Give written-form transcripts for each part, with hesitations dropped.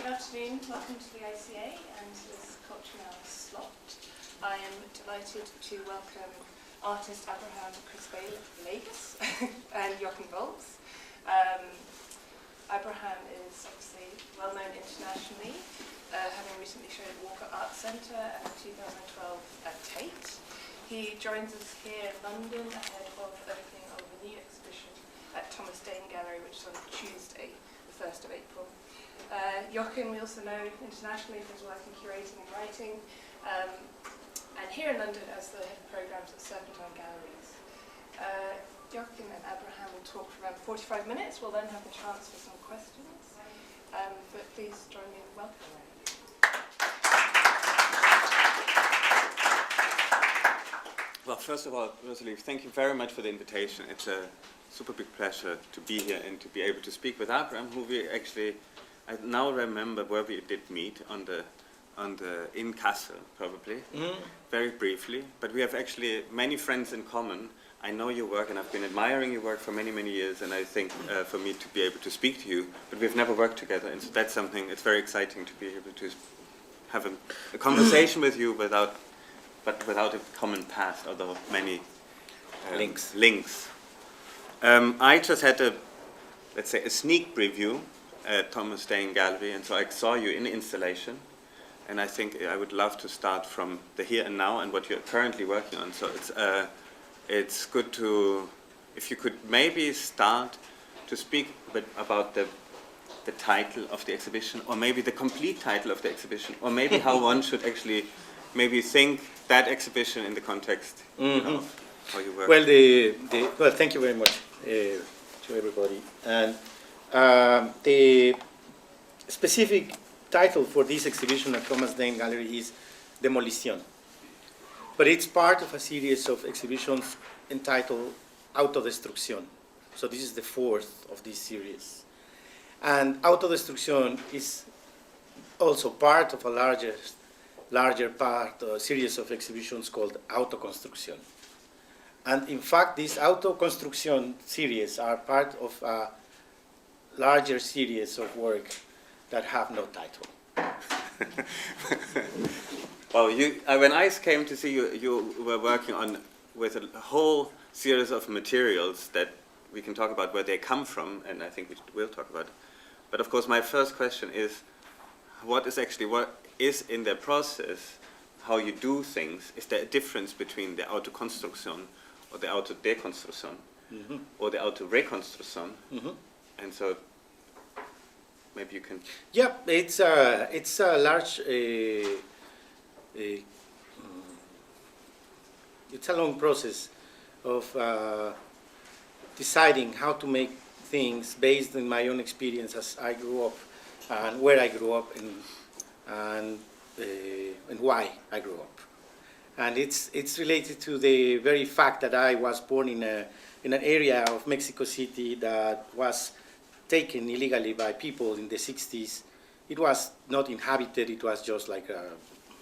Good afternoon, welcome to the ICA and to this Culture Now slot. I am delighted to welcome artist Abraham Cruzvillegas and Jochen Volz. Abraham is obviously well known internationally, having recently shown at Walker Art Centre and in 2012 at Tate. He joins us here in London ahead of the opening of a new exhibition at Thomas Dane Gallery, which is on Tuesday, the 1st of April. Jochen we also know internationally for his work in curating and writing, and here in London as the head of programmes at Serpentine Galleries. Jochen and Abraham will talk for around 45 minutes. We'll then have a chance for some questions. But please join me in welcoming them. Well, first of all, Rosalie, thank you very much for the invitation. It's a super big pleasure to be here and to be able to speak with Abraham, who we actually, I now remember where we did meet in Kassel, probably, very briefly. But we have actually many friends in common. I know your work, and I've been admiring your work for many, many years. And I think for me to be able to speak to you, but we've never worked together, and so that's something. It's very exciting to be able to have a conversation with you without a common past, although many links. I just had let's say, a sneak preview at Thomas Dane Gallery, and so I saw you in installation, and I think I would love to start from the here and now and what you're currently working on. So it's good to, if you could maybe start to speak a bit about the title of the exhibition, or maybe the complete title of the exhibition, or maybe how one should actually maybe think that exhibition in the context of how you work. Well, well, thank you very much to everybody. And the specific title for this exhibition at Thomas Dane Gallery is Demolition. But it's part of a series of exhibitions entitled Autodestrucción. So this is the fourth of this series. And Autodestrucción is also part of a larger part, a series of exhibitions called Autoconstrucción. And in fact, this Autoconstruction series are part of a larger series of work that have no title. Well, when I came to see you, you were working with a whole series of materials that we can talk about where they come from, and I think we will talk about. But of course, my first question is, what is in the process, how you do things? Is there a difference between the Autoconstruction or the Autodestrucción or the Autoreconstruction? And so maybe you can... Yeah, it's a large... it's a long process of deciding how to make things based on my own experience as I grew up and where I grew up and why I grew up. And it's related to the very fact that I was born in an area of Mexico City that was taken illegally by people in the 60s. It was not inhabited, it was just like a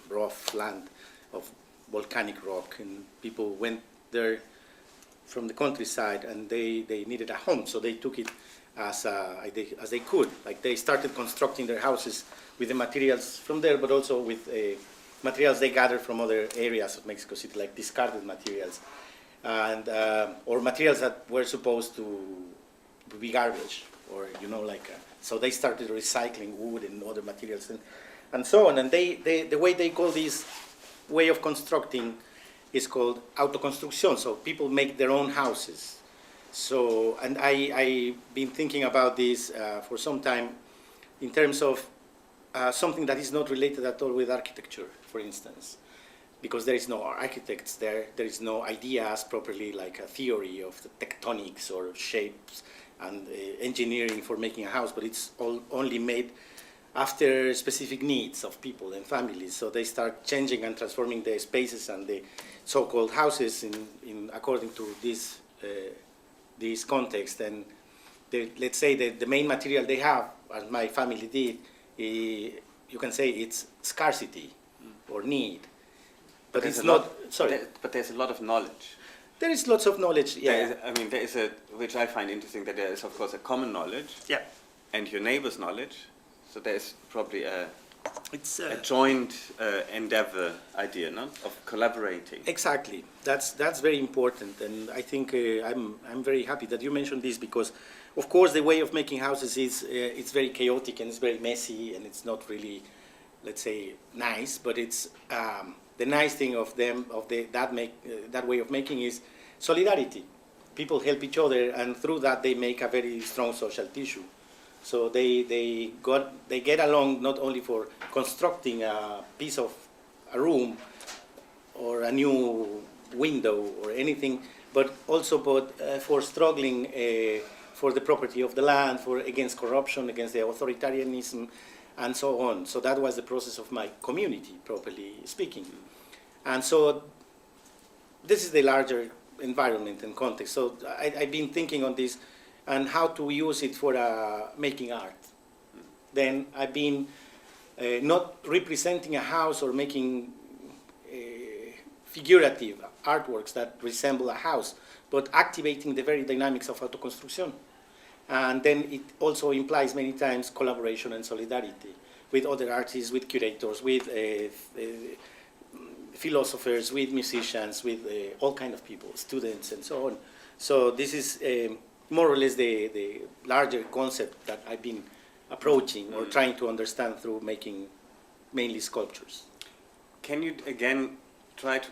rough land of volcanic rock, and people went there from the countryside and they needed a home, so they took it as they could. Like they started constructing their houses with the materials from there, but also with materials they gathered from other areas of Mexico City, like discarded materials, and or materials that were supposed to be garbage, or so they started recycling wood and other materials and so on. And the way they call this way of constructing is called autoconstruction. So people make their own houses. So, and I've been thinking about this for some time in terms of something that is not related at all with architecture, for instance, because there is no architects there is no ideas properly, like a theory of the tectonics or shapes and engineering for making a house, but it's all only made after specific needs of people and families. So they start changing and transforming the spaces and the so-called houses in according to this context. And let's say that the main material they have, as my family did, you can say it's scarcity or need. But it's not, sorry. But there's a lot of knowledge. There is lots of knowledge, yeah. There is which I find interesting, that there is, of course, a common knowledge. Yeah. And your neighbor's knowledge. So there's probably a It's joint endeavor idea, no? Of collaborating. exactly. That's very important, and I think I'm very happy that you mentioned this because, of course, the way of making houses is it's very chaotic and it's very messy and it's not really, let's say, nice. But it's the nice thing of that way of making is solidarity. People help each other, and through that they make a very strong social tissue. So they get along not only for constructing a piece of a room or a new window or anything, but also for struggling for the property of the land, against corruption, against the authoritarianism, and so on. So that was the process of my community, properly speaking. And so this is the larger environment and context. So I've been thinking on this and how to use it for making art. Then I've been not representing a house or making figurative artworks that resemble a house, but activating the very dynamics of autoconstruction. And then it also implies many times collaboration and solidarity with other artists, with curators, with philosophers, with musicians, with all kinds of people, students, and so on. So this is more or less the larger concept that I've been approaching or trying to understand through making mainly sculptures. Can you again try to,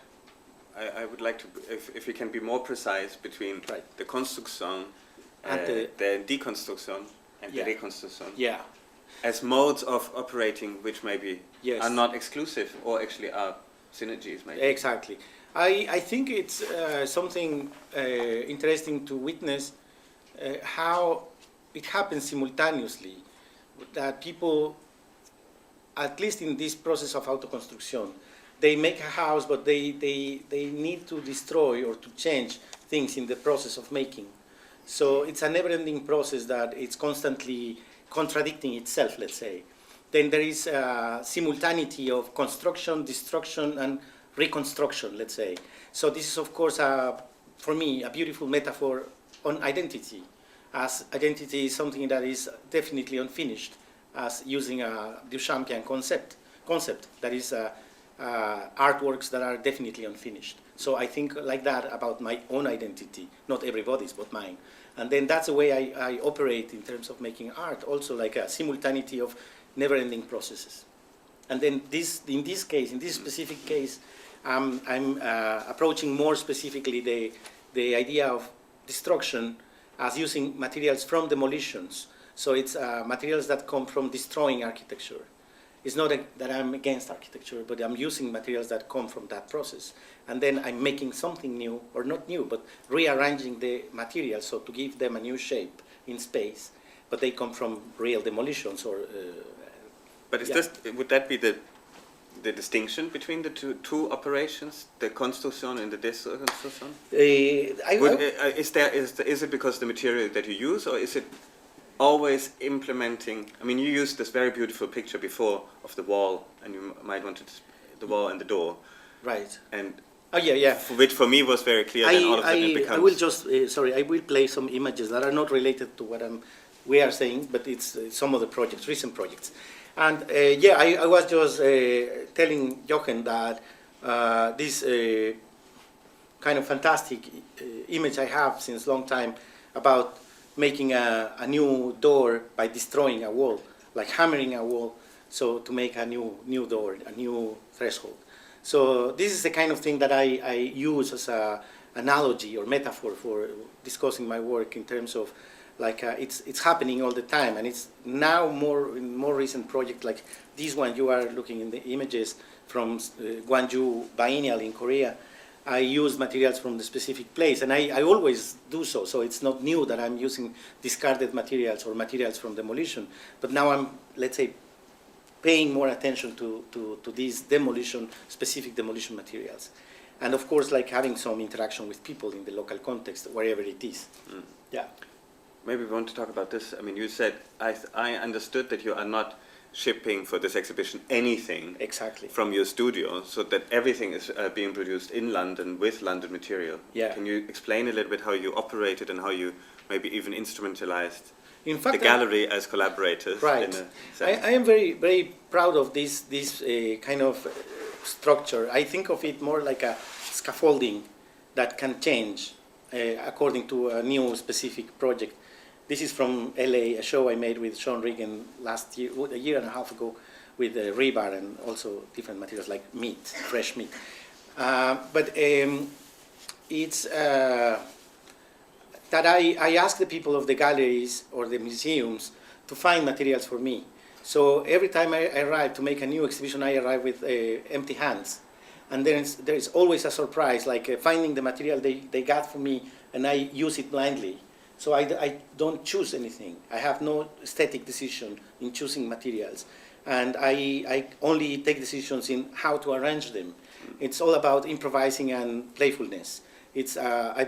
I would like to, if you can be more precise between the construction, And the deconstruction and the reconstruction, Yeah. as modes of operating which maybe Yes. are not exclusive or actually are synergies maybe. Exactly. I think it's something interesting to witness how it happens simultaneously, that people, at least in this process of autoconstruction, they make a house, but they need to destroy or to change things in the process of making. So it's a never-ending process that it's constantly contradicting itself, let's say. Then there is a simultaneity of construction, destruction, and reconstruction, let's say. So this is, of course, for me, a beautiful metaphor on identity, as identity is something that is definitely unfinished, as using a Duchampian concept that is artworks that are definitely unfinished. So I think like that about my own identity, not everybody's, but mine. And then that's the way I operate in terms of making art, also like a simultaneity of never-ending processes. And then in this specific case, I'm approaching more specifically the idea of destruction as using materials from demolitions. So it's materials that come from destroying architecture. It's not that I'm against architecture, but I'm using materials that come from that process. And then I'm making something new, or not new, but rearranging the materials so to give them a new shape in space. But they come from real demolitions or... But would that be the distinction between the two operations, the construction and the deconstruction? Is it because the material that you use, or is it always implementing? I mean, you used this very beautiful picture before of the wall, and you might want the wall and the door. Right. And yeah. Which for me was very clear. Then all of a sudden it becomes. I will just I will play some images that are not related to what we are saying, but it's some of the projects, recent projects. And I was just telling Jochen that this kind of fantastic image I have since long time about making a new door by destroying a wall, like hammering a wall, so to make a new door, a new threshold. So this is the kind of thing that I use as an analogy or metaphor for discussing my work in terms of like it's happening all the time, and it's now in more recent projects like this one you are looking in the images from Gwangju Biennial in Korea. I use materials from the specific place, and I always do so. So it's not new that I'm using discarded materials or materials from demolition. But now I'm, let's say, paying more attention to these specific demolition materials. And of course, like having some interaction with people in the local context, wherever it is. Mm. Yeah. Maybe we want to talk about this. I mean, you said, I understood that you are not shipping for this exhibition anything exactly from your studio, so that everything is being produced in London with London material. Yeah. Can you explain a little bit how you operated and how you maybe even instrumentalized In fact, the gallery as collaborators. Right. In a sense. I am very, very proud of this kind of structure. I think of it more like a scaffolding that can change according to a new specific project. This is from LA, a show I made with Sean Regan last year, a year and a half ago, with rebar and also different materials like meat, fresh meat. But it's that I ask the people of the galleries or the museums to find materials for me. So every time I arrive to make a new exhibition, I arrive with empty hands. And there is always a surprise, like finding the material they got for me, and I use it blindly. So I don't choose anything. I have no aesthetic decision in choosing materials. And I only take decisions in how to arrange them. It's all about improvising and playfulness. It's, I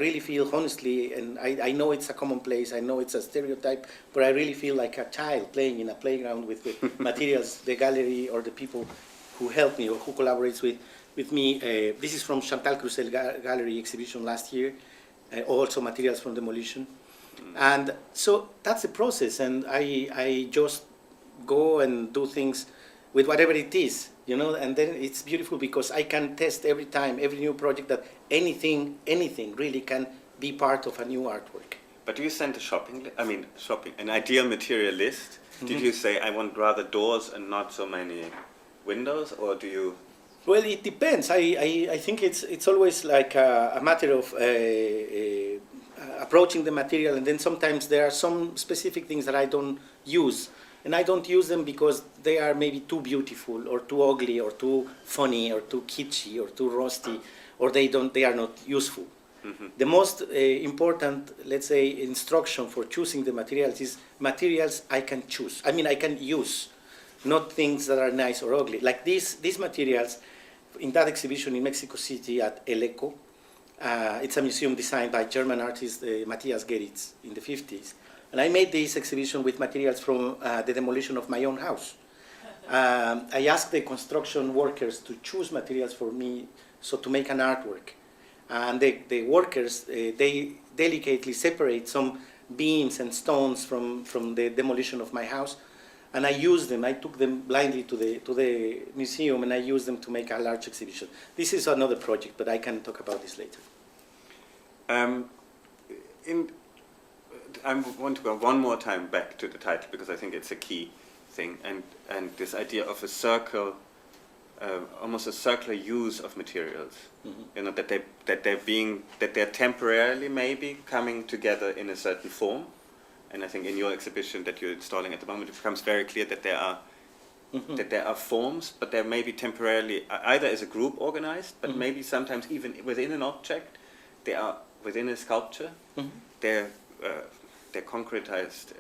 really feel honestly, and I know it's a commonplace, I know it's a stereotype, but I really feel like a child playing in a playground with the materials, the gallery or the people who help me or who collaborates with me. This is from Chantal Cruzvillegas Gallery exhibition last year, also materials from demolition. And so that's the process, and I just go and do things with whatever it is, you know, and then it's beautiful because I can test every time, every new project, that anything really can be part of a new artwork. But do you send an ideal material list? Did you say, I want rather doors and not so many windows, or do you? Well, it depends. I think it's always like a matter of approaching the material, and then sometimes there are some specific things that I don't use. And I don't use them because they are maybe too beautiful or too ugly or too funny or too kitschy or too rusty, or they are not useful. Mm-hmm. The most important, let's say, instruction for choosing the materials is materials I can choose. I mean, I can use, not things that are nice or ugly. Like these materials in that exhibition in Mexico City at El Eco. It's a museum designed by German artist Matthias Geritz in the 50s. And I made this exhibition with materials from the demolition of my own house. I asked the construction workers to choose materials for me, so to make an artwork. And the workers, they delicately separate some beams and stones from the demolition of my house. And I used them, I took them blindly to the museum, and I used them to make a large exhibition. This is another project, but I can talk about this later. I want to go one more time back to the title because I think it's a key thing, and this idea of a circle, almost a circular use of materials. Mm-hmm. You know, that they're temporarily maybe coming together in a certain form, and I think in your exhibition that you're installing at the moment, it becomes very clear that there are that there are forms, but they're maybe temporarily either as a group organized, but maybe sometimes even within an object, they are within a sculpture. They're concretized,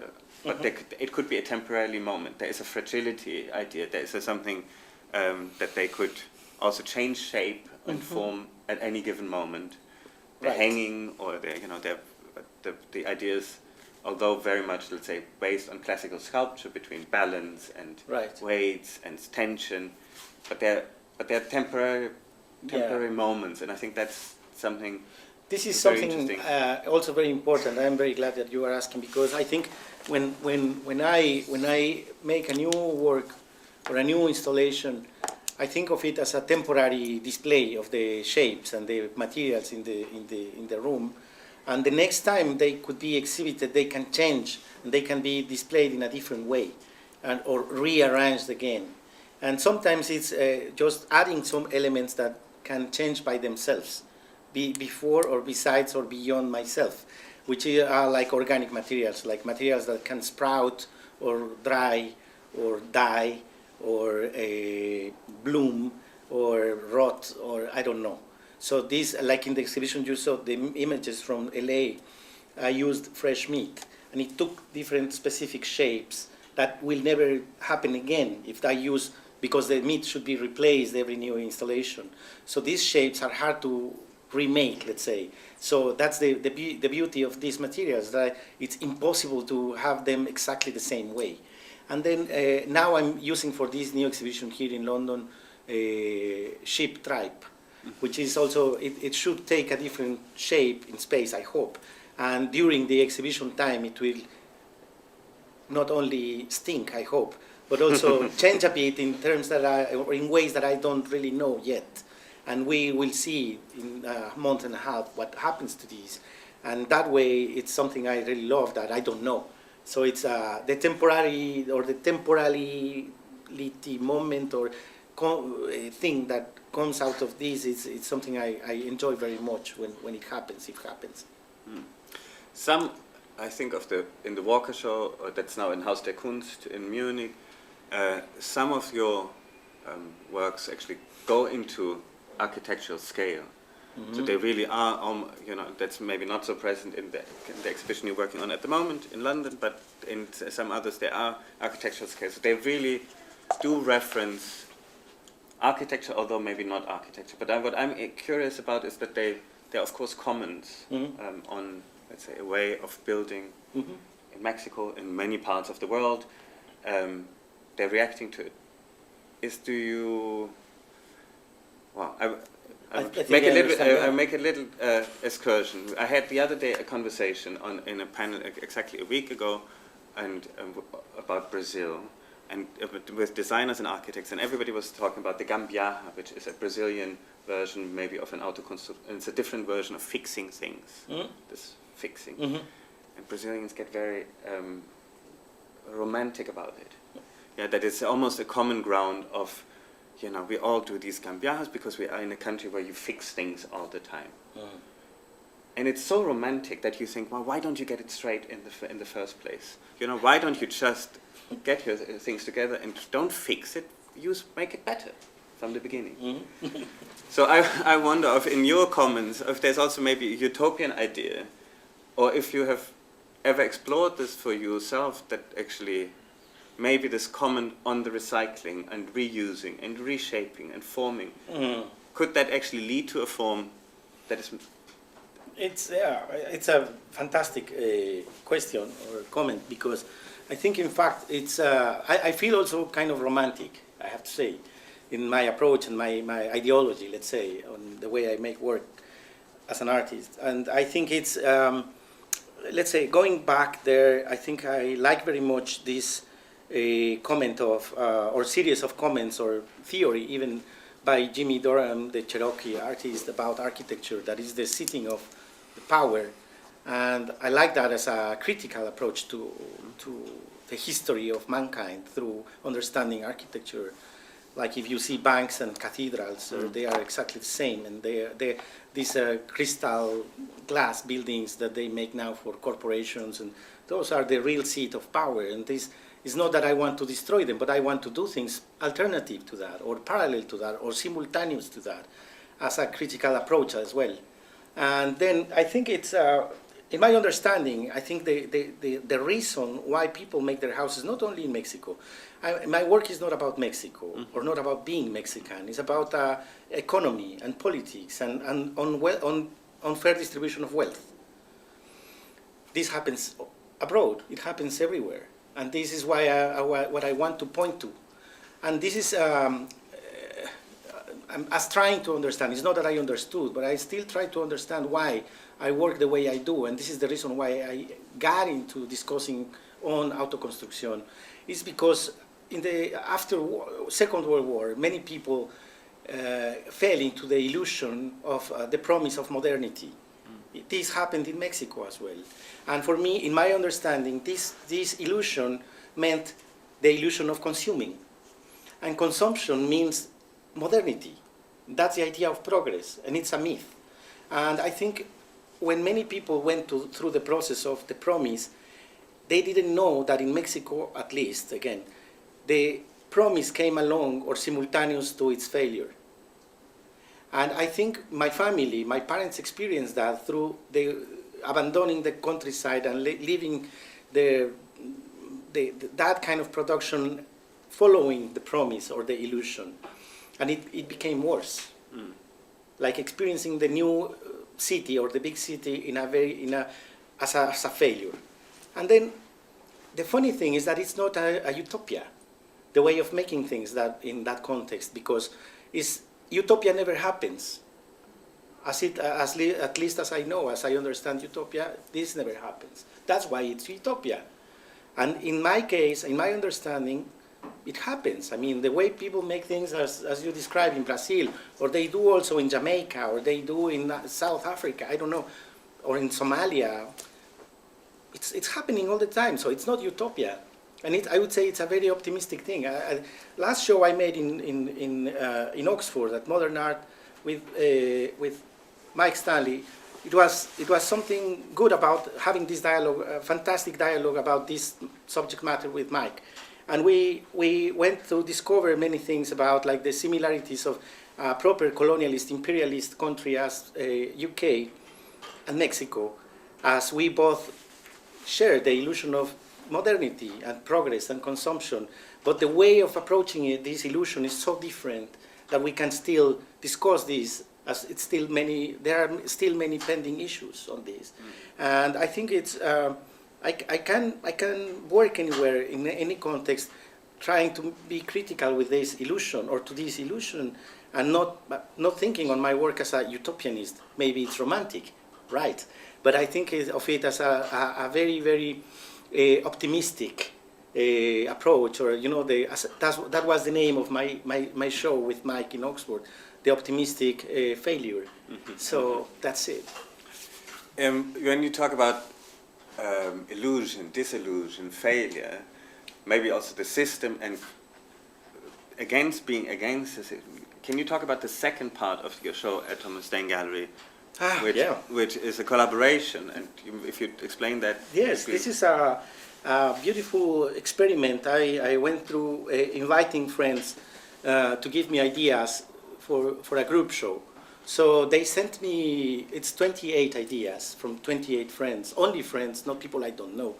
but it could be a temporary moment. There is a fragility idea. There is something that they could also change shape and form at any given moment. They're hanging, or the ideas, although very much, let's say, based on classical sculpture between balance and weights and tension, but they're temporary moments, and I think that's something. This is something also very important. I'm very glad that you are asking, because I think when I make a new work or a new installation, I think of it as a temporary display of the shapes and the materials in the room. And the next time they could be exhibited, they can change and they can be displayed in a different way, or rearranged again. And sometimes it's just adding some elements that can change by themselves, before or besides or beyond myself, which are like organic materials, like materials that can sprout or dry or die or bloom or rot, or I don't know. So these, like in the exhibition you saw the images from LA, I used fresh meat, and it took different specific shapes that will never happen again if I use, because the meat should be replaced every new installation. So these shapes are hard to remake, let's say. So that's the beauty of these materials, that it's impossible to have them exactly the same way. And then now I'm using for this new exhibition here in London, sheep tripe, which is also, it should take a different shape in space, I hope. And during the exhibition time, it will not only stink, I hope, but also change a bit in terms that or in ways that I don't really know yet. And we will see in a month and a half what happens to these. And that way, it's something I really love that I don't know. So it's the temporary or the temporality moment or thing that comes out of this. It's something I enjoy very much when it happens, if it happens. Some, I think in the Walker Show, that's now in Haus der Kunst in Munich, some of your works actually go into architectural scale. So they really are, that's maybe not so present in the exhibition you're working on at the moment in London, but in some others there are architectural scales. So they really do reference architecture, although maybe not architecture. But what I'm curious about is that they of course comment on, let's say, a way of building in Mexico, in many parts of the world. They're reacting to it. I'll make a little excursion. I had the other day a conversation in a panel exactly a week ago, and about Brazil, and with designers and architects, and everybody was talking about the gambiarra, which is a Brazilian version, maybe of an autoconstruction. And it's a different version of fixing things. This fixing, and Brazilians get very romantic about it. Yeah, that it's almost a common ground of. We all do these gambiarras because we are in a country where you fix things all the time. And it's so romantic that you think, well, why don't you get it straight in the first place? Why don't you just get your things together and don't fix it, make it better from the beginning. So I wonder if in your comments, if there's also maybe a utopian idea, or if you have ever explored this for yourself, that actually maybe this comment on the recycling and reusing and reshaping and forming, could that actually lead to a form that is... It's a fantastic question or comment, because I think in fact it's, I feel also kind of romantic, I have to say, in my approach and my ideology, let's say, on the way I make work as an artist. And I think it's, let's say, going back there, I think I like very much this comment of, or series of comments or theory, even by Jimmy Durham, the Cherokee artist, about architecture, that is the sitting of the power. And I like that as a critical approach to the history of mankind through understanding architecture. Like if you see banks and cathedrals, they are exactly the same, and these crystal glass buildings that they make now for corporations, and those are the real seat of power. And this is not that I want to destroy them, but I want to do things alternative to that, or parallel to that, or simultaneous to that, as a critical approach as well. And then I think it's, in my understanding, I think the reason why people make their houses, not only in Mexico, my work is not about Mexico, or not about being Mexican. It's about economy and politics and on fair distribution of wealth. This happens abroad. It happens everywhere. And this is why what I want to point to. And this is, I'm as trying to understand. It's not that I understood, but I still try to understand why I work the way I do. And this is the reason why I got into discussing on autoconstruction. It's because after Second World War, many people fell into the illusion of the promise of modernity. This happened in Mexico as well. And for me, in my understanding, this illusion meant the illusion of consuming. And consumption means modernity. That's the idea of progress, and it's a myth. And I think when many people went through the process of the promise, they didn't know that in Mexico, at least, again, the promise came along or simultaneous to its failure. And I think my family, my parents experienced that through abandoning the countryside and leaving that kind of production following the promise or the illusion. And it became worse. Like experiencing the new city or the big city as a failure. And then the funny thing is that it's not a utopia, the way of making things that in that context, because utopia never happens. At least as I know, as I understand utopia, this never happens. That's why it's utopia. And in my case, in my understanding, it happens. I mean, the way people make things, as you described in Brazil, or they do also in Jamaica, or they do in South Africa, I don't know, or in Somalia, it's happening all the time, so it's not utopia. And I would say it's a very optimistic thing. Last show I made in Oxford at Modern Art with Mike Stanley, it was something good about having this dialogue, fantastic dialogue about this subject matter with Mike. And we went to discover many things about like the similarities of a proper colonialist, imperialist country as UK and Mexico, as we both share the illusion of modernity and progress and consumption. But the way of approaching it, this illusion is so different that we can still discuss this, as it's still there are still many pending issues on this. And I think it's, I can work anywhere in any context trying to be critical with this illusion or to this illusion and not thinking on my work as a utopianist. Maybe it's romantic, right? But I think of it as a very, very optimistic approach, or that was the name of my show with Mike in Oxford, the optimistic failure. So that's it. When you talk about illusion, disillusion, failure, maybe also the system and being against the system, can you talk about the second part of your show at Thomas Dane Gallery, which is a collaboration, and if you'd explain that? Yes, this is a beautiful experiment. I went through inviting friends to give me ideas for a group show. So they sent me, it's 28 ideas from 28 friends, only friends, not people I don't know,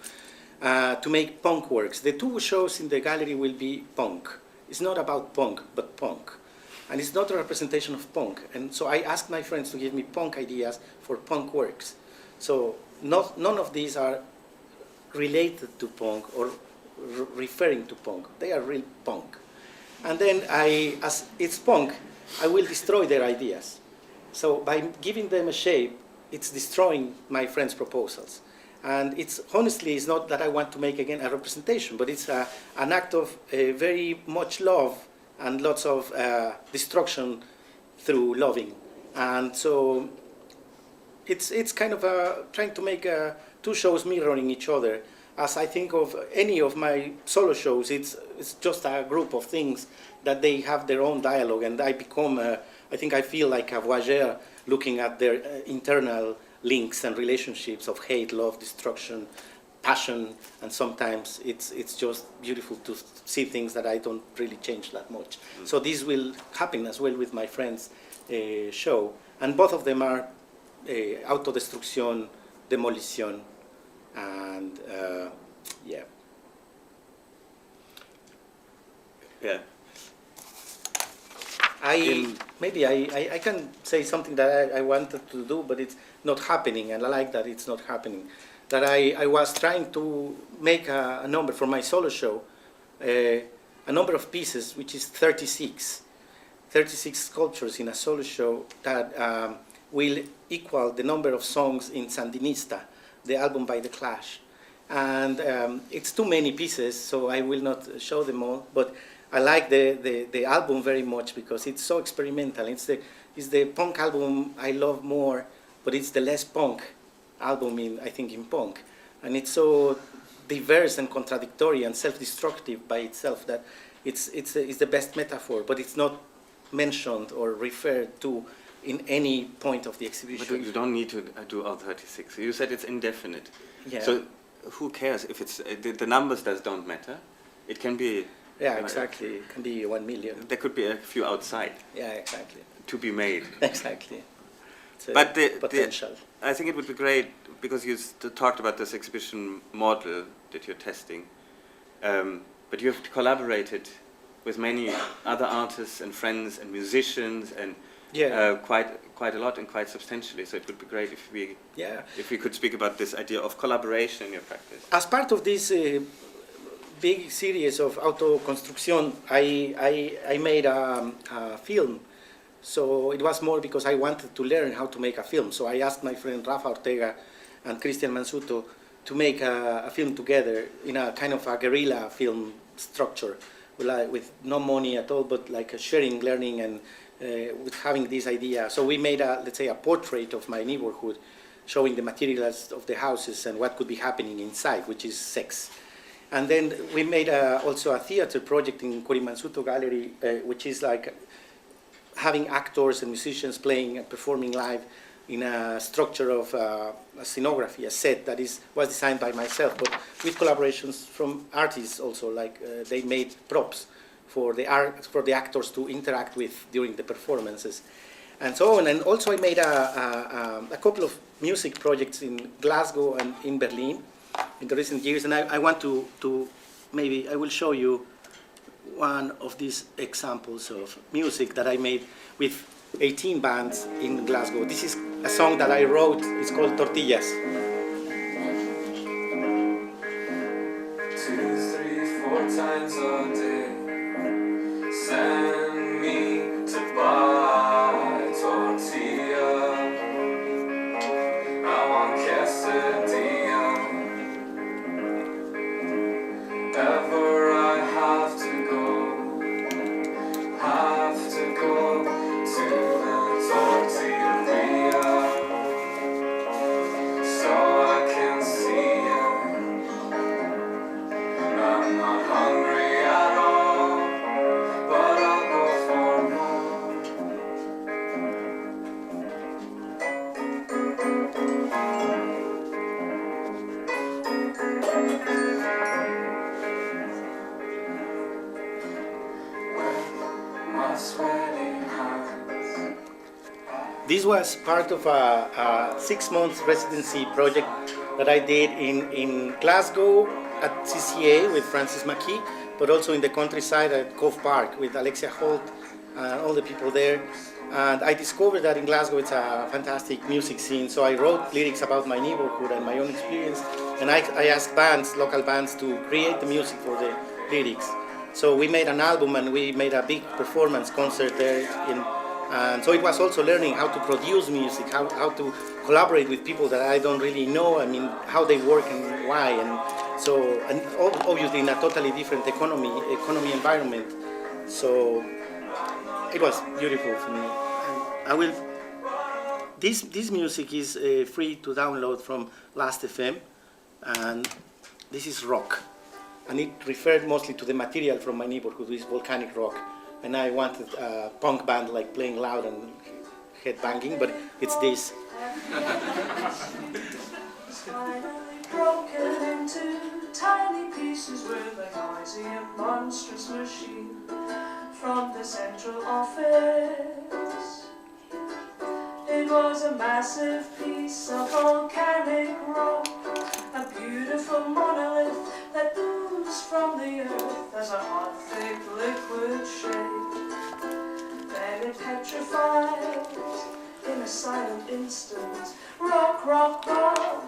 to make punk works. The two shows in the gallery will be punk. It's not about punk, but punk. And it's not a representation of punk. And so I asked my friends to give me punk ideas for punk works. So none of these are related to punk or referring to punk. They are real punk. And then as it's punk, I will destroy their ideas. So by giving them a shape, it's destroying my friends' proposals. And it's not that I want to make again a representation, but it's an act of very much love and lots of destruction through loving. And so it's kind of trying to make two shows mirroring each other. As I think of any of my solo shows, it's just a group of things that they have their own dialogue, and I become, I feel like a voyeur looking at their internal links and relationships of hate, love, destruction, passion, and sometimes it's just beautiful to see things that I don't really change that much. So this will happen as well with my friends' show, and both of them are autodestrucción, demolición, and yeah. Maybe I can say something that I wanted to do, but it's not happening, and I like that it's not happening. That I was trying to make a number for my solo show, a number of pieces, which is 36 sculptures in a solo show that will equal the number of songs in Sandinista, the album by The Clash. And it's too many pieces, so I will not show them all, but I like the album very much because it's so experimental. It's the punk album I love more, but it's the less punk album I think in punk. And it's so diverse and contradictory and self-destructive by itself that it's the best metaphor, but it's not mentioned or referred to in any point of the exhibition. But you don't need to do all 36. You said it's indefinite. Yeah. So who cares if it's the numbers don't matter? It can be. Yeah, exactly. It can be 1 million. There could be a few outside. Yeah, exactly. To be made. Exactly. But the potential. I think it would be great because you talked about this exhibition model that you're testing, but you have collaborated with many other artists and friends and musicians and quite a lot and quite substantially. So it would be great if we could speak about this idea of collaboration in your practice. As part of this big series of Autoconstrucción, I made a film. So it was more because I wanted to learn how to make a film. So I asked my friend Rafa Ortega and Cristian Mansuto to make a film together in a kind of a guerrilla film structure, with no money at all, but like a sharing, learning, and with having this idea. So we made let's say, a portrait of my neighborhood, showing the materials of the houses and what could be happening inside, which is sex. And then we made also a theater project in Corimansuto Gallery, which is like having actors and musicians playing and performing live in a structure of a scenography, a set that was designed by myself, but with collaborations from artists also, like they made props for the actors to interact with during the performances, and so on. And also I made a couple of music projects in Glasgow and in Berlin in the recent years, and I want to maybe I will show you one of these examples of music that I made with 18 bands in Glasgow. This is a song that I wrote. It's called Tortillas. 2, 3, 4 times a day, send me to buy tortilla. I want quesadilla. Ever I have to go to the tortilla, so I can see you. I'm not hungry at all, but I'll go for more. With my sweaty hands. This was part of a 6-month residency project that I did in Glasgow at CCA with Francis McKee, but also in the countryside at Cove Park with Alexia Holt and all the people there. And I discovered that in Glasgow it's a fantastic music scene, so I wrote lyrics about my neighborhood and my own experience, and I asked bands, local bands, to create the music for the lyrics. So we made an album and we made a big performance concert there and so it was also learning how to produce music, how to collaborate with people that I don't really know, I mean, how they work and why. And so, and obviously in a totally different economy environment. So it was beautiful for me. And I will, this music is free to download from Last.fm, and this is rock. And it referred mostly to the material from my neighborhood, this volcanic rock. And I wanted a punk band like playing loud and head banging, but it's this. Finally broken into tiny pieces with a noisy and monstrous machine from the central office. It was a massive piece of volcanic rock, a beautiful monolith that oozed from the earth as a hot, thick liquid shade. Then it petrified in a silent instant. Rock, rock, rock.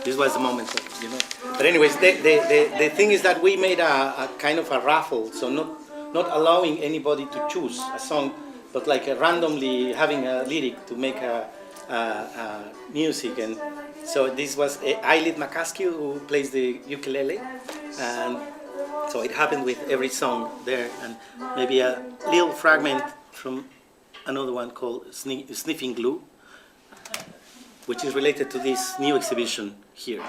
This was the moment, you know. But anyways, the thing is that we made a kind of a raffle, so not allowing anybody to choose a song, but like randomly having a lyric to make a music. And so this was Eileen McCaskill who plays the ukulele, and so it happened with every song there, and maybe a little fragment from another one called Sniffing Glue, which is related to this new exhibition here.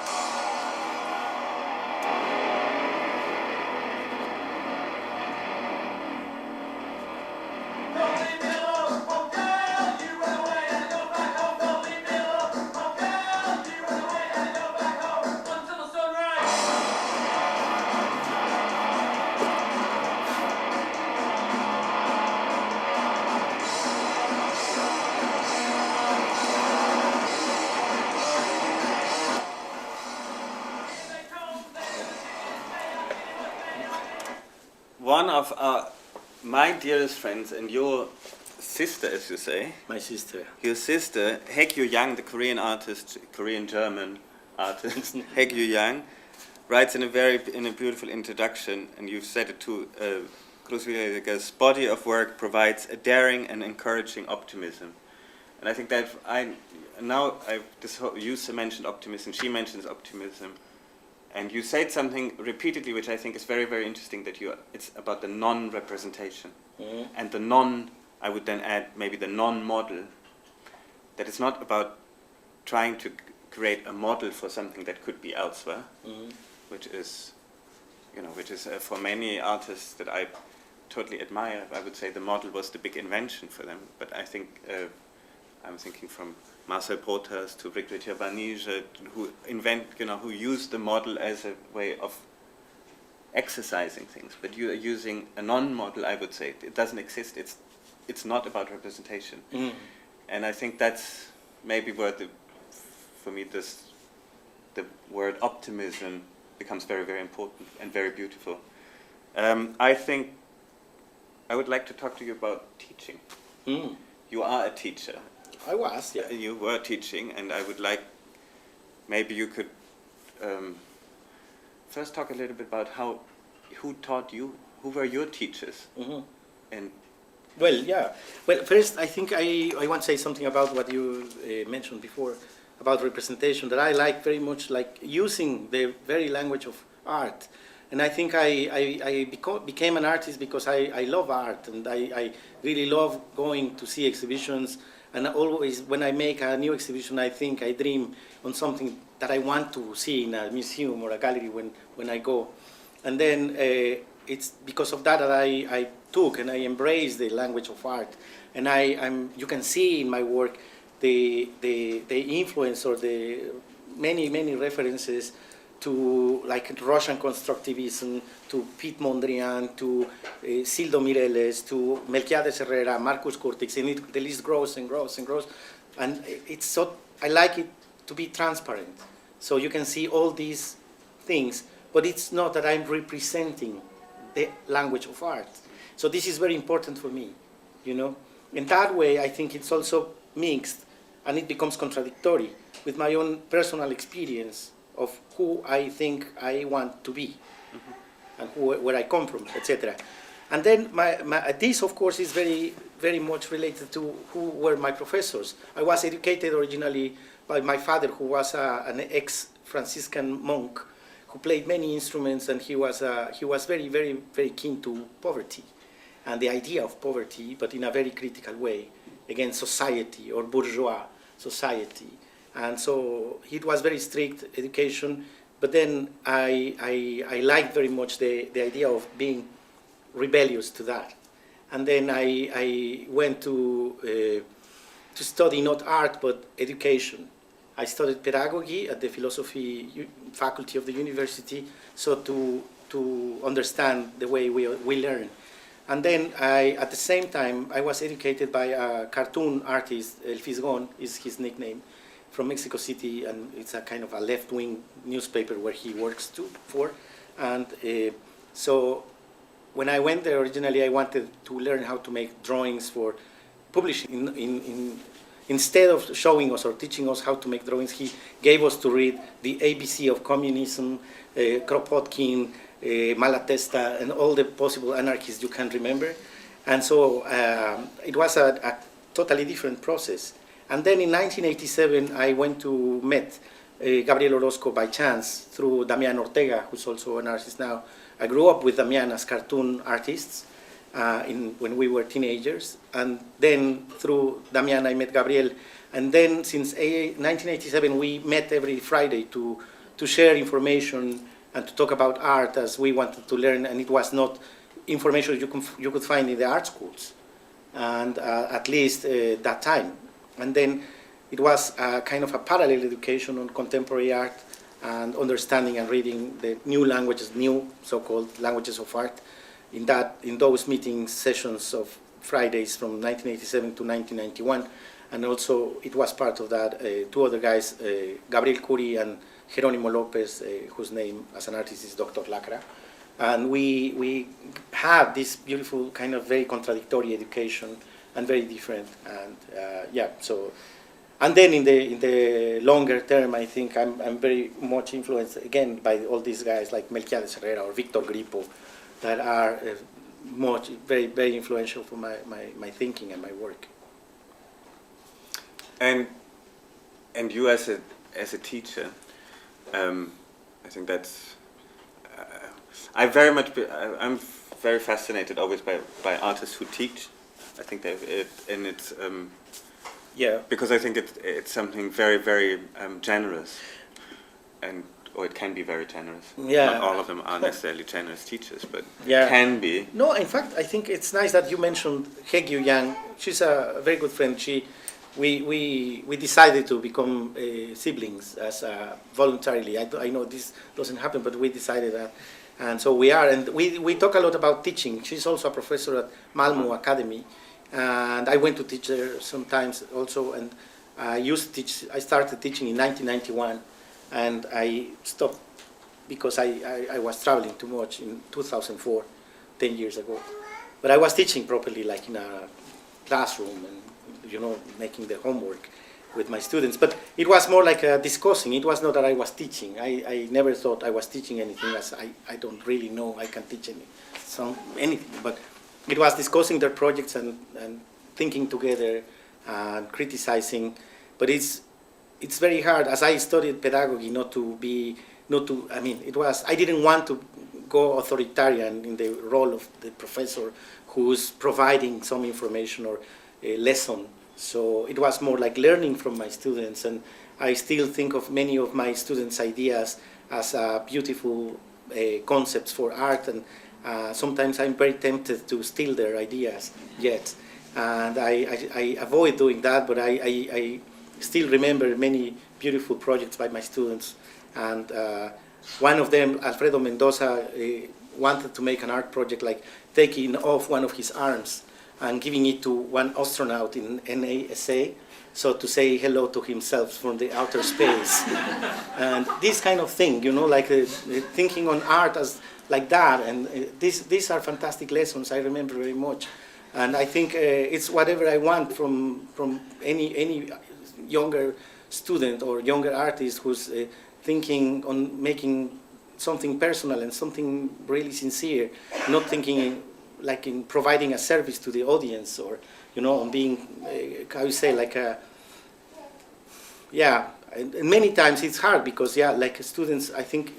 One of my dearest friends and your sister, as you say. My sister. Your sister, Haekyu Yang, the Korean artist, Korean-German artist, Haekyu Yang, writes in a beautiful introduction, and you've said it too, Cruzvillegas' body of work provides a daring and encouraging optimism. And I think that you mentioned optimism, she mentions optimism, and you said something repeatedly which I think is very, very interesting, that it's about the non-representation. And the I would then add maybe the non-model, that it's not about trying to create a model for something that could be elsewhere, which is for many artists that I totally admire. I would say the model was the big invention for them, but I think I'm thinking from Marcel Protas to Rick Vanige, who used the model as a way of exercising things. But you are using a non-model, I would say. It doesn't exist. It's not about representation. And I think that's maybe where for me the word optimism becomes very, very important and very beautiful. I think I would like to talk to you about teaching. You are a teacher. I was, yeah. You were teaching, and I would like, maybe you could first talk a little bit about who taught you, who were your teachers? And well, yeah. Well, first, I think I want to say something about what you mentioned before about representation, that I like very much, like using the very language of art. And I think I became an artist because I love art, and I really love going to see exhibitions. And always, when I make a new exhibition, I dream on something that I want to see in a museum or a gallery when I go. And then it's because of that I took and I embraced the language of art. And you can see in my work the influence or the many references to like Russian constructivism, to Piet Mondrian, to Sildo Mireles, to Melquiades Herrera, Marcus Curtix, and the list grows and grows and grows. And I like it to be transparent. So you can see all these things, but it's not that I'm representing the language of art. So this is very important for me, In that way, I think it's also mixed, and it becomes contradictory with my own personal experience of who I think I want to be, and where I come from, etc. And then this, of course, is very, very much related to who were my professors. I was educated originally by my father, who was an ex-Franciscan monk who played many instruments, and he was very, very, very keen to poverty and the idea of poverty, but in a very critical way, against society or bourgeois society. And so it was very strict education, but then I liked very much the idea of being rebellious to that. And then I went to study not art, but education. I studied pedagogy at the philosophy faculty of the university, so to understand the way we learn. And then at the same time, I was educated by a cartoon artist, El Fisgón is his nickname, from Mexico City, and it's a kind of a left-wing newspaper where he works for. And so when I went there originally, I wanted to learn how to make drawings for publishing. Instead of showing us or teaching us how to make drawings, he gave us to read the ABC of communism, Kropotkin, Malatesta, and all the possible anarchists you can remember. And so it was a totally different process. And then in 1987, I went to meet Gabriel Orozco by chance through Damian Ortega, who's also an artist now. I grew up with Damian as cartoon artists when we were teenagers. And then through Damian, I met Gabriel. And then since 1987, we met every Friday to share information and to talk about art as we wanted to learn. And it was not information you could find in the art schools, and at least that time. And then it was a kind of a parallel education on contemporary art and understanding and reading the new languages, new so-called languages of art, in those meeting sessions of Fridays from 1987 to 1991. And also it was part of that two other guys, Gabriel Curi and Jerónimo Lopez, whose name as an artist is Dr. Lacra. And we had this beautiful kind of very contradictory education, and very different, and and then in the longer term, I think I'm very much influenced again by all these guys like Melquiades Herrera or Victor Grippo, that are very, very influential for my thinking and my work. And you as a teacher, I think that's I'm very fascinated always by artists who teach. I think it's Yeah. because I think it's something very, very generous, or it can be very generous. Yeah. Not all of them are necessarily generous teachers, but Yeah. can be. No, in fact, I think it's nice that you mentioned Hegyu Yang. She's a very good friend. We decided to become siblings as voluntarily. I know this doesn't happen, but we decided that, and so we are. And we talk a lot about teaching. She's also a professor at Malmo Academy, and I went to teach there sometimes also. And I started teaching in 1991, and I stopped because I was traveling too much in 2004, 10 years ago. But I was teaching properly, like in a classroom and, making the homework with my students. But it was more like discussing. It was not that I was teaching. I never thought I was teaching anything, as I don't really know I can teach anything. But it was discussing their projects and thinking together and criticizing. But it's very hard, as I studied pedagogy, I didn't want to go authoritarian in the role of the professor who's providing some information or a lesson. So it was more like learning from my students, and I still think of many of my students' ideas as beautiful concepts for art, and sometimes I'm very tempted to steal their ideas yet. And I avoid doing that, but I still remember many beautiful projects by my students. And one of them, Alfredo Mendoza, wanted to make an art project like taking off one of his arms and giving it to one astronaut in NASA, so to say hello to himself from the outer space. And this kind of thing, like thinking on art as like that. And these are fantastic lessons I remember very much. And I think it's whatever I want from any younger student or younger artist who's thinking on making something personal and something really sincere, not thinking like in providing a service to the audience, or on being how you say, like and many times it's hard because like students, I think,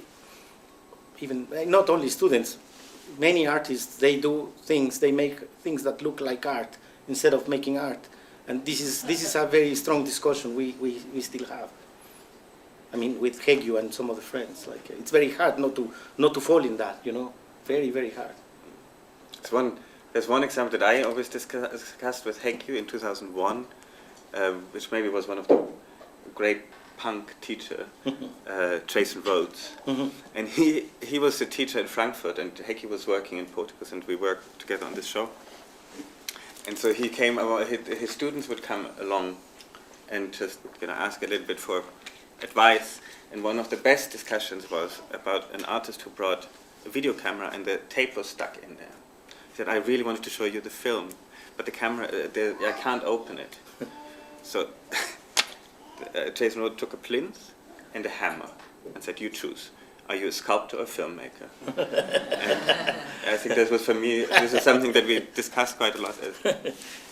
even not only students, many artists, they make things that look like art instead of making art. And this is a very strong discussion we still have. I mean, with Hegyu and some of the friends, like it's very hard not to fall in that, very, very hard. There's one example that I always discussed with Hegyu in 2001, which maybe was one of the great punk teacher, Jochen Volz. And he was the teacher in Frankfurt, and Hegyu was working in Portugal, and we worked together on this show. And so he came, his students would come along and just ask a little bit for advice. And one of the best discussions was about an artist who brought a video camera and the tape was stuck in there. He said, I really wanted to show you the film, but the camera, I can't open it. So Jason took a plinth and a hammer and said, you choose. Are you a sculptor or a filmmaker? And I think this was, for me, this is something that we discussed quite a lot.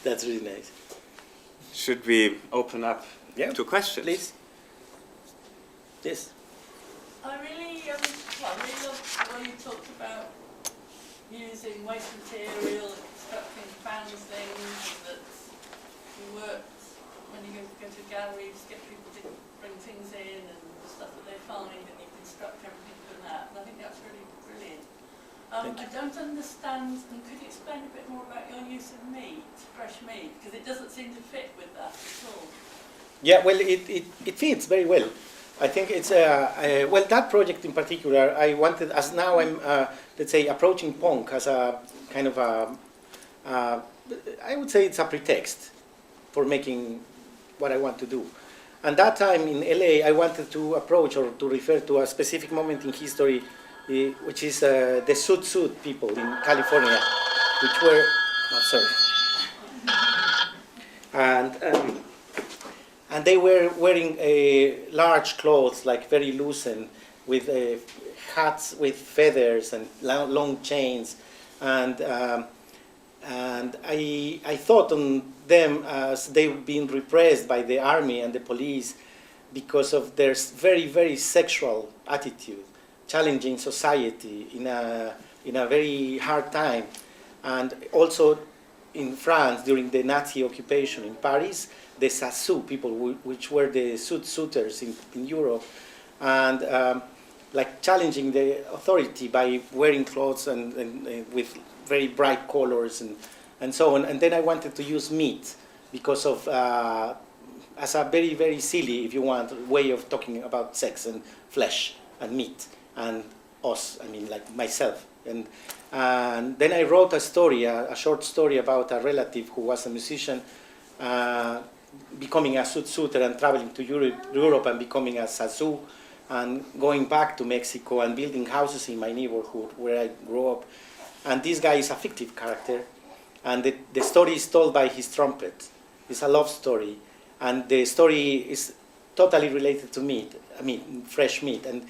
That's really nice. Should we open up to questions? Please. Yes. I really love the way you talked about using waste material and constructing found things, and that you worked when you go to galleries, get people to bring things in and stuff that they find, and you construct everything from that. And I think that's really brilliant. I don't understand, and could you explain a bit more about your use of meat, fresh meat, because it doesn't seem to fit with that at all. Yeah, well, it fits very well. I think it's, well, that project in particular, I wanted, as now I'm, let's say, approaching punk as a kind of I would say it's a pretext for making what I want to do. And that time in LA, I wanted to approach or to refer to a specific moment in history, which is the suit people in California, which were, and they were wearing large clothes, like very loosened, with hats with feathers and long chains, and I thought on them as they've been repressed by the army and the police because of their very, very sexual attitude, challenging society in a very hard time. And also in France, during the Nazi occupation in Paris, the Sassou people, which were the suitors in Europe, and like challenging the authority by wearing clothes and with very bright colors and so on. And then I wanted to use meat because of, as a very, very silly, if you want, way of talking about sex and flesh and meat and us, I mean, like myself. And then I wrote a story, a short story about a relative who was a musician becoming a suitor and traveling to Europe and becoming a Sassou and going back to Mexico and building houses in my neighborhood where I grew up. And this guy is a fictive character, and the story is told by his trumpet. It's a love story, and the story is totally related to meat. I mean, fresh meat, and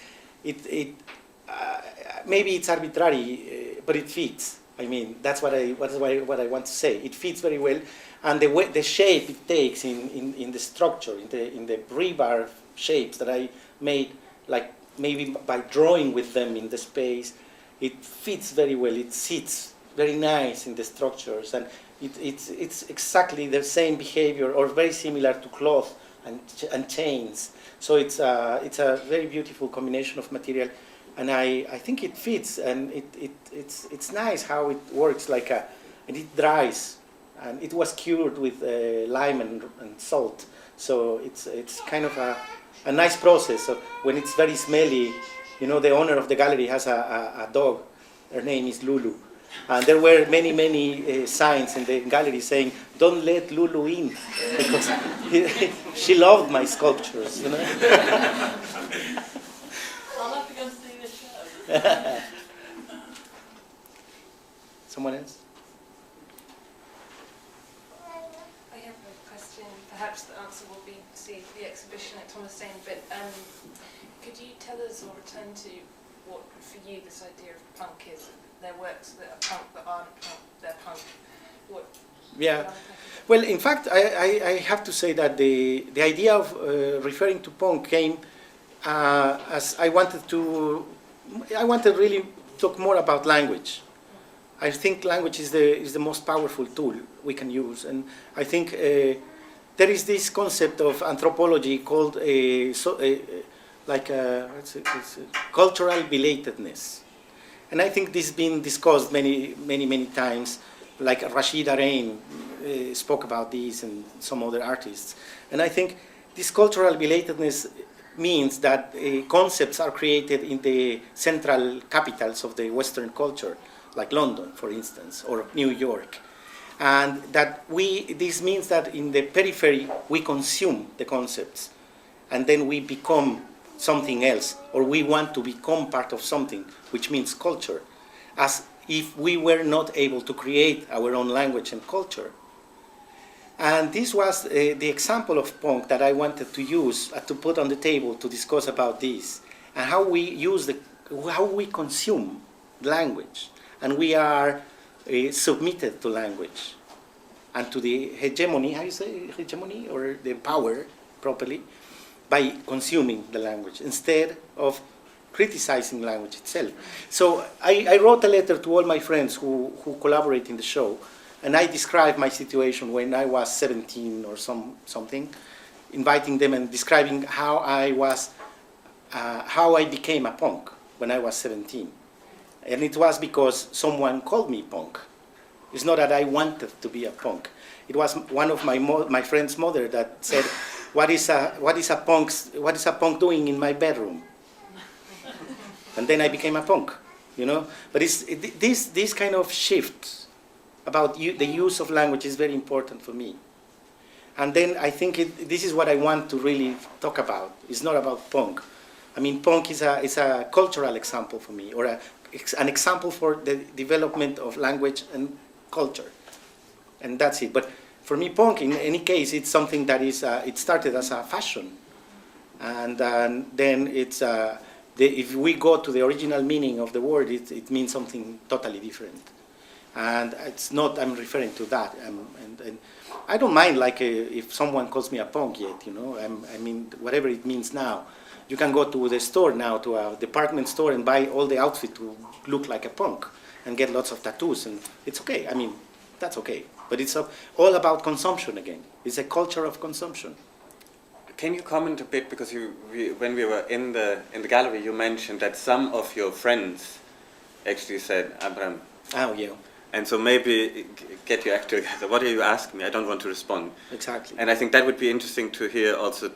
maybe it's arbitrary, but it fits. I mean, that's what I want to say. It fits very well, and the shape it takes in the structure, in the rebar shapes that I made, like maybe by drawing with them in the space, it fits very well. It sits very nice in the structures, and it's exactly the same behavior or very similar to cloth and chains. So it's a very beautiful combination of material, and I think it fits, and it's nice how it works and it dries, and it was cured with lime and salt. So it's kind of a nice process. So when it's very smelly, you know, the owner of the gallery has a dog. Her name is Lulu. And there were many signs in the gallery saying, "Don't let Lulu in," because she loved my sculptures, you know. I'll have to go see the show. Someone else? I have a question. Perhaps the answer will be to see the exhibition at Thomas Dane, but could you tell us or return to what, for you, this idea of punk is? Their works that are punk that aren't punk, they're punk. What? Yeah. Well, in fact, I have to say that the idea of referring to punk came as I wanted really to talk more about language. I think language is the most powerful tool we can use, and I think there is this concept of anthropology called cultural belatedness. And I think this has been discussed many times, like Rashida Rain spoke about this and some other artists. And I think this cultural belatedness means that concepts are created in the central capitals of the Western culture, like London, for instance, or New York. And that this means that in the periphery, we consume the concepts, and then we become something else, or we want to become part of something, which means culture, as if we were not able to create our own language and culture. And this was the example of punk that I wanted to use, to put on the table to discuss about this, and how we consume language, and we are submitted to language, and to the hegemony, how you say hegemony, or the power, properly, by consuming the language instead of criticizing language itself. So I wrote a letter to all my friends who collaborate in the show, and I described my situation when I was 17 or something, inviting them and describing how I became a punk when I was 17. And it was because someone called me punk. It's not that I wanted to be a punk. It was one of my friend's mother that said, What is a punk doing in my bedroom? And then I became a punk, you know. But this kind of shift about the use of language is very important for me. And then I think this is what I want to really talk about. It's not about punk. I mean, punk is a cultural example for me, or an example for the development of language and culture, and that's it. But for me, punk, in any case, it's something that it started as a fashion. And then if we go to the original meaning of the word, it means something totally different. And it's not, I'm referring to that. And I don't mind like if someone calls me a punk yet, you know, I mean, whatever it means now. You can go to the store now, to a department store, and buy all the outfit to look like a punk and get lots of tattoos, and it's okay. I mean, that's okay. But it's all about consumption again. It's a culture of consumption. Can you comment a bit, because when we were in the gallery, you mentioned that some of your friends actually said, Abraham. Oh, yeah. And so maybe get your act together. What are you asking me? I don't want to respond. Exactly. And I think that would be interesting to hear also.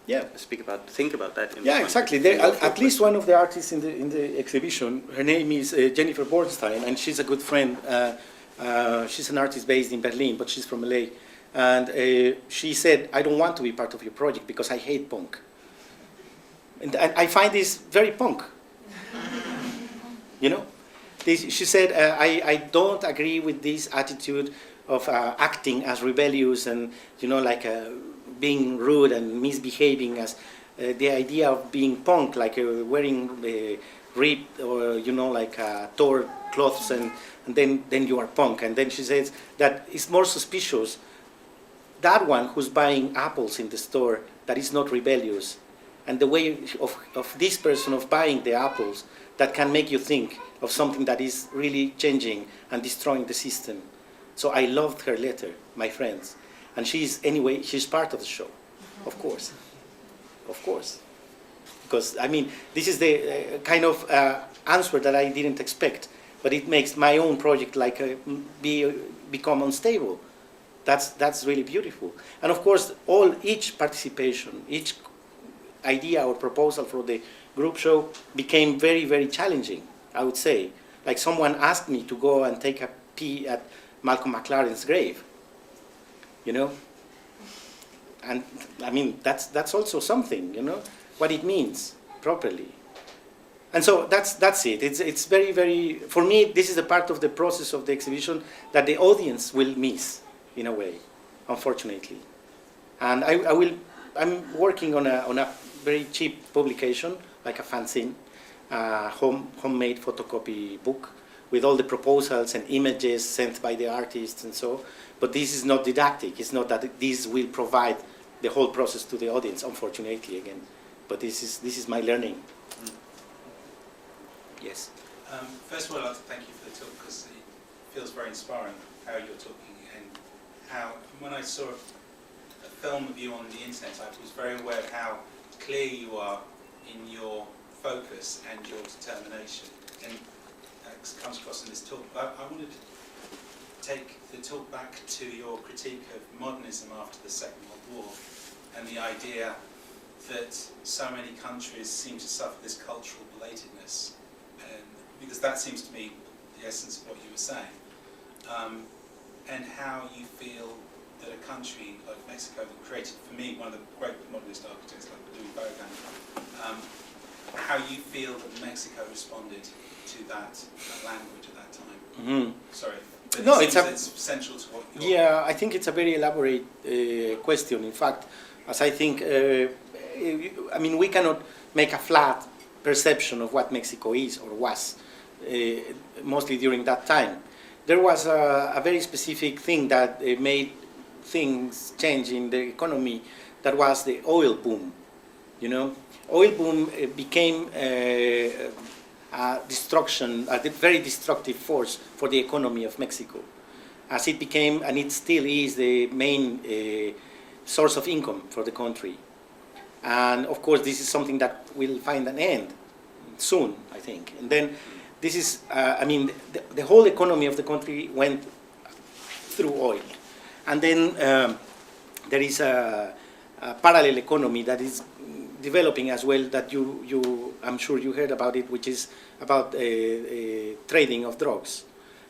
Yeah. Think about that. Yeah, exactly. At least one of the artists in the exhibition, her name is Jennifer Borstein, and she's a good friend. She's an artist based in Berlin, but she's from LA. And she said, I don't want to be part of your project because I hate punk. And I find this very punk. You know? She said, I don't agree with this attitude of acting as rebellious and, you know, like being rude and misbehaving, as the idea of being punk, like wearing ripped or, you know, like torn clothes, and then you are punk. And then she says that it's more suspicious, that one who's buying apples in the store, that is not rebellious, and the way of this person of buying the apples that can make you think of something that is really changing and destroying the system. So I loved her letter, my friends. And she's part of the show, of course. Of course. Because, I mean, this is the kind of answer that I didn't expect, but it makes my own project like become unstable. That's really beautiful. And of course, each participation, each idea or proposal for the group show became very, very challenging, I would say. Like someone asked me to go and take a pee at Malcolm McLaren's grave, you know? And I mean, that's also something, you know, what it means properly. And so that's it. It's very, very, for me, this is a part of the process of the exhibition that the audience will miss, in a way, unfortunately. And I'm working on a very cheap publication, like a fanzine, homemade photocopy book with all the proposals and images sent by the artists and so. But this is not didactic. It's not that this will provide the whole process to the audience, unfortunately, again. But this is my learning. Yes. First of all, I'd like to thank you for the talk, because it feels very inspiring how you're talking, and how, when I saw a film of you on the internet, I was very aware of how clear you are in your focus and your determination, and that comes across in this talk. But I wanted to take the talk back to your critique of modernism after the Second World War, and the idea that so many countries seem to suffer this cultural belatedness, because that seems to be the essence of what you were saying, and how you feel that a country like Mexico, that created, for me, one of the great modernist architects like Louis Bogan, how you feel that Mexico responded to that language at that time. Mm-hmm. Sorry. But no, it's central to what you're... Yeah, I think it's a very elaborate question. In fact, as I think, I mean, we cannot make a flat perception of what Mexico is or was, mostly during that time. There was a very specific thing that made things change in the economy, that was the oil boom, you know. Oil boom became a very destructive force for the economy of Mexico, as it became, and it still is, the main source of income for the country. And of course, this is something that will find an end soon, I think. And then this is, I mean, the whole economy of the country went through oil. And then there is a parallel economy that is developing as well, that I'm sure you heard about it, which is about trading of drugs.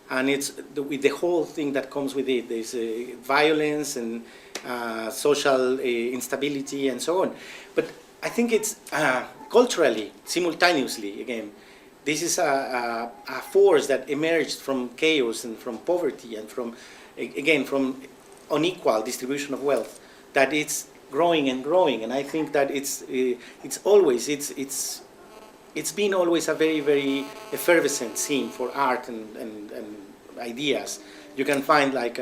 And it's with the whole thing that comes with it. There's violence and social instability and so on. But I think it's culturally, simultaneously, again, this is a force that emerged from chaos and from poverty and from, again, from unequal distribution of wealth, that it's growing and growing. And I think that it's been always a very, very effervescent scene for art and ideas. You can find like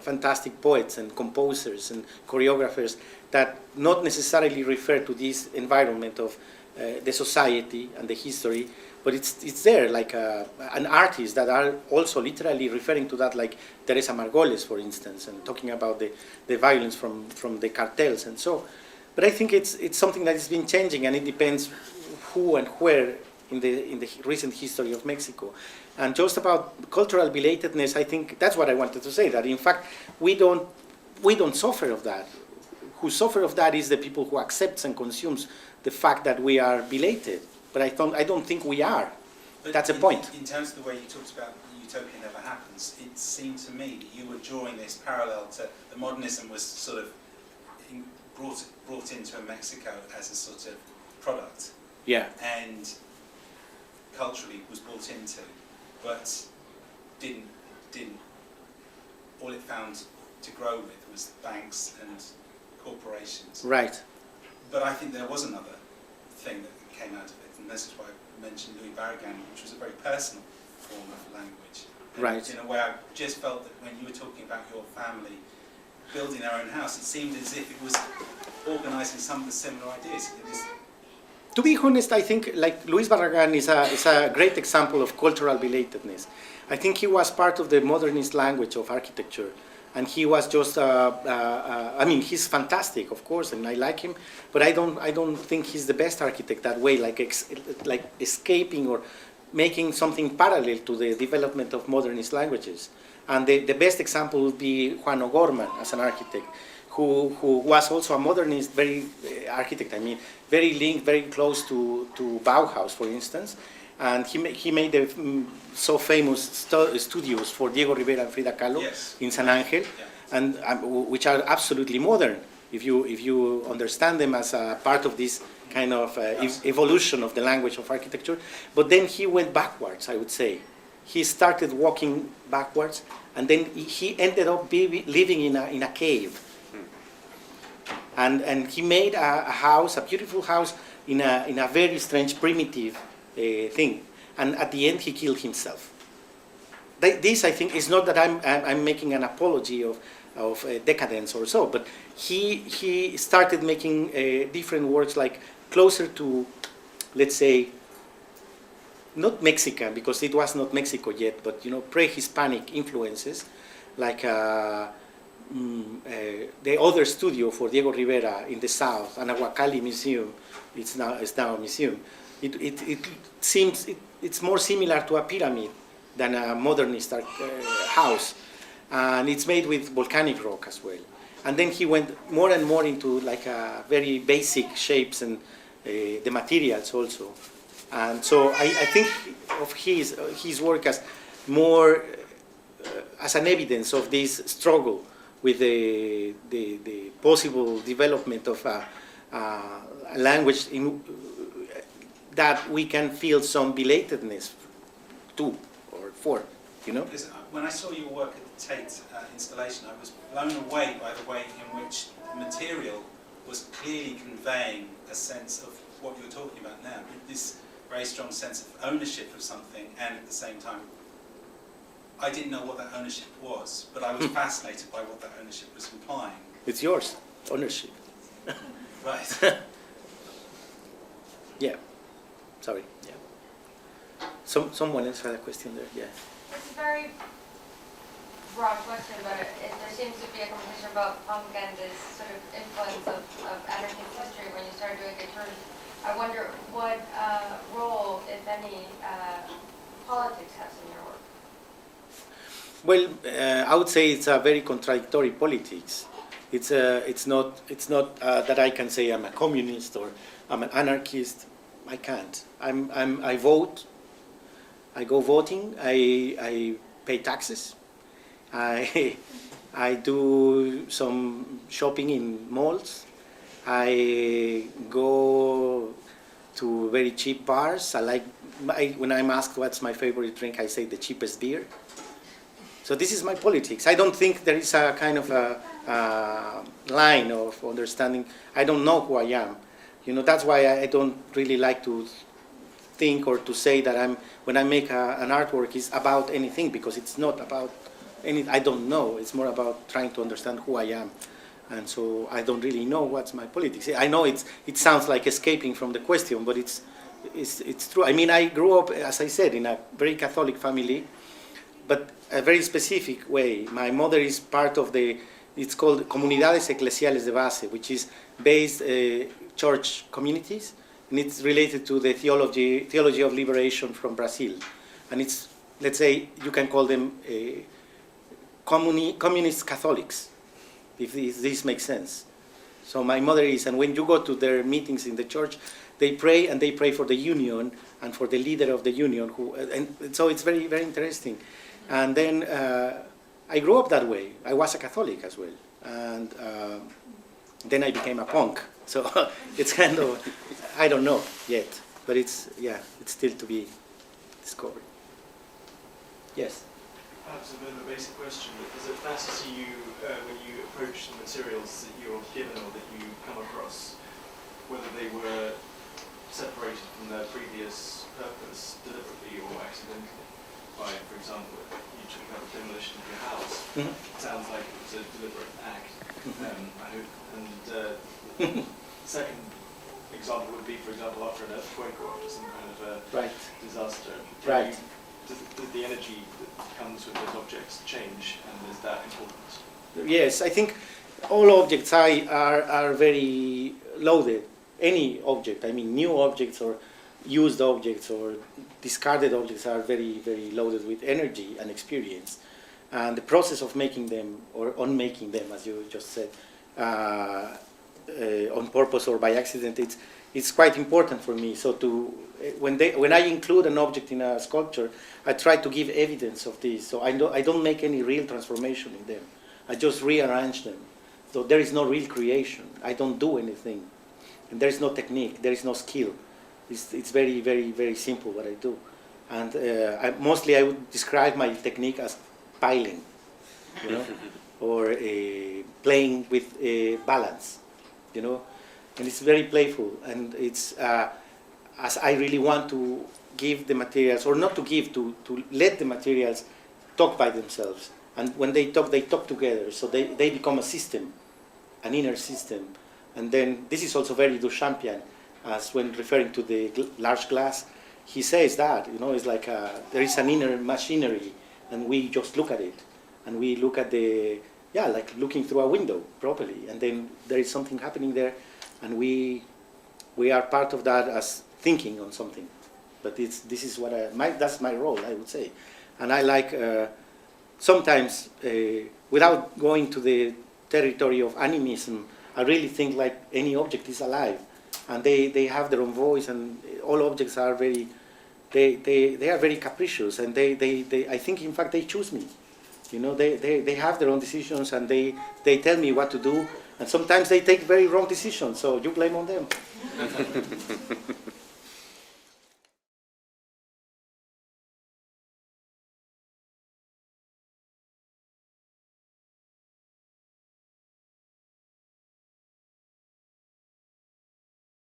fantastic poets and composers and choreographers that not necessarily refer to this environment of the society and the history, but it's there, like an artist that are also literally referring to that, like Teresa Margolis, for instance, and talking about the violence from the cartels and so. But I think it's something that has been changing, and it depends who and where in the recent history of Mexico. And just about cultural belatedness, I think that's what I wanted to say, that in fact we don't suffer of that. Who suffer of that is the people who accepts and consumes the fact that we are belated. But I don't think we are. But that's a point. In terms of the way you talked about utopia never happens, it seemed to me that you were drawing this parallel to the modernism was sort of brought into Mexico as a sort of product. Yeah. And culturally was brought into, but didn't. All it found to grow with was banks and corporations. Right. But I think there was another thing that came out of it, and this is why I mentioned Louis Barragan, which was a very personal form of language. And Right. in a way, I just felt that when you were talking about your family building their own house, it seemed as if it was organising some of the similar ideas. It was, To be honest, I think like Luis Barragan is a great example of cultural belatedness. I think he was part of the modernist language of architecture, and he was just. I mean, he's fantastic, of course, and I like him, but I don't think he's the best architect that way, like escaping or making something parallel to the development of modernist languages. And the best example would be Juan O'Gorman as an architect, who was also a modernist, architect. I mean, very linked, very close to Bauhaus, for instance. And he made the so famous studios for Diego Rivera and Frida Kahlo Yes. in San Angel, and which are absolutely modern if you understand them as a part of this kind of evolution of the language of architecture. But then he went backwards, I would say. He started walking backwards, and then he ended up living in a cave. And he made a house, a beautiful house, in a very strange, primitive thing. And at the end, he killed himself. This, I think, is not that I'm making an apology of decadence or so, but he started making different works, like closer to, let's say, not Mexican, because it was not Mexico yet, but pre-Hispanic influences, like the other studio for Diego Rivera in the south, Anahuacalli Museum. It's now a museum. It seems it's more similar to a pyramid than a modernist house, and it's made with volcanic rock as well. And then he went more and more into like very basic shapes and the materials also. And so I think of his work as more as an evidence of this struggle with the possible development of a language that we can feel some belatedness to or for, Because when I saw your work at the Tate installation, I was blown away by the way in which the material was clearly conveying a sense of what you're talking about now. This very strong sense of ownership of something, and at the same time, I didn't know what that ownership was, but I was fascinated by what that ownership was implying. It's yours, ownership. Right. Yeah. Sorry. Yeah. Someone else had a question there. Yeah. It's a very broad question, but there seems to be a conversation about punk and this sort of influence of anarchist history when you started doing guitars. I wonder what role, if any, politics has in your work. Well, I would say it's a very contradictory politics. It's not that I can say I'm a communist or I'm an anarchist. I can't. I vote. I go voting. I pay taxes. I do some shopping in malls. I go to very cheap bars. When I'm asked what's my favorite drink, I say the cheapest beer. So this is my politics. I don't think there is a kind of a line of understanding. I don't know who I am. That's why I don't really like to think or to say that when I make an artwork is about anything, because it's not about any. I don't know. It's more about trying to understand who I am, and so I don't really know what's my politics. I know it sounds like escaping from the question, but it's true. I mean, I grew up, as I said, in a very Catholic family, but a very specific way. My mother is part of it's called Comunidades Eclesiales de Base, which is based church communities, and it's related to the theology of liberation from Brazil. And it's, let's say, you can call them communist Catholics, if this makes sense. So my mother is, and when you go to their meetings in the church, they pray, and they pray for the union and for the leader of the union. And so it's very, very interesting. And then I grew up that way. I was a Catholic as well. And then I became a punk. So it's kind of, I don't know yet, but it's still to be discovered. Yes? Perhaps a bit of a basic question, but does it matter to you when you approach the materials that you're given or that you come across, whether they were separated from their previous purpose deliberately or accidentally? By, for example, you took up the demolition of your house. Mm-hmm. It sounds like it was a deliberate act. I hope. And second example would be, for example, after an earthquake or after some kind of a disaster. Right. Does the energy that comes with those objects change, and is that important? Yes, I think all objects are very loaded. Any object, I mean, new objects or used objects or discarded objects are very, very loaded with energy and experience. And the process of making them or unmaking them, as you just said, on purpose or by accident, it's quite important for me. So when I include an object in a sculpture, I try to give evidence of this. So I don't make any real transformation in them. I just rearrange them. So there is no real creation. I don't do anything. And there is no technique. There is no skill. It's very, very, very simple what I do. And mostly I would describe my technique as piling, you know, or playing with balance, you know. And it's very playful. And it's as I really want to give the materials, or not to give, to let the materials talk by themselves. And when they talk together. So they become a system, an inner system. And then this is also very Duchampian, as when referring to the large glass, he says that, you know, it's like there is an inner machinery, and we just look at it, and we look at like looking through a window properly, and then there is something happening there, and we are part of that as thinking on something. But this is what that's my role, I would say, and I like sometimes without going to the territory of animism. I really think like any object is alive, and they have their own voice, and all objects are very, they are very capricious, and they I think in fact they choose me, you know, they have their own decisions, and they tell me what to do, and sometimes they take very wrong decisions, so you blame on them.